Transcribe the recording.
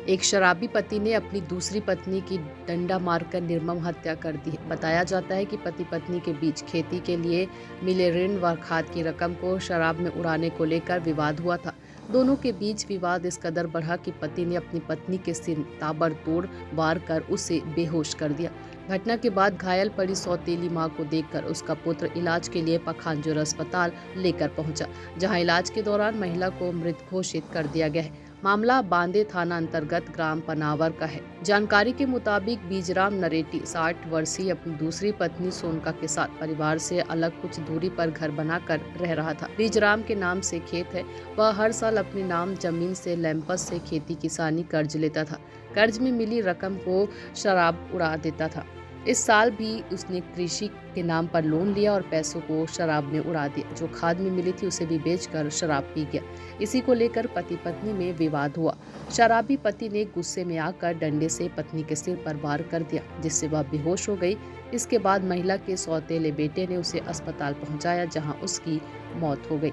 एक शराबी पति ने अपनी दूसरी पत्नी की डंडा मारकर निर्मम हत्या कर दी है। बताया जाता है कि पति पत्नी के बीच खेती के लिए मिले ऋण व खाद की रकम को शराब में उड़ाने को लेकर विवाद हुआ था। दोनों के बीच विवाद इस कदर बढ़ा कि पति ने अपनी पत्नी के सिर ताबड़तोड़ वार कर उसे बेहोश कर दिया। घटना के बाद घायल पड़ी सौतेली मां को देखकर उसका पुत्र इलाज के लिए पखांजूर अस्पताल लेकर पहुंचा, जहां इलाज के दौरान महिला को मृत घोषित कर दिया गया है। मामला बांदे थाना अंतर्गत ग्राम पनावर का है। जानकारी के मुताबिक बीजराम नरेटी 60 वर्षीय अपनी दूसरी पत्नी सोनका के साथ परिवार से अलग कुछ दूरी पर घर बनाकर रह रहा था। बीजराम के नाम से खेत है। वह हर साल अपने नाम जमीन से लैंपस से खेती किसानी कर्ज लेता था। कर्ज में मिली रकम को शराब उड़ा देता था। इस साल भी उसने कृषि के नाम पर लोन लिया और पैसों को शराब में उड़ा दिया। जो खाद में मिली थी उसे भी बेचकर शराब पी गया। इसी को लेकर पति पत्नी में विवाद हुआ। शराबी पति ने गुस्से में आकर डंडे से पत्नी के सिर पर वार कर दिया, जिससे वह बेहोश हो गई। इसके बाद महिला के सौतेले बेटे ने उसे अस्पताल पहुंचाया, जहां उसकी मौत हो गई।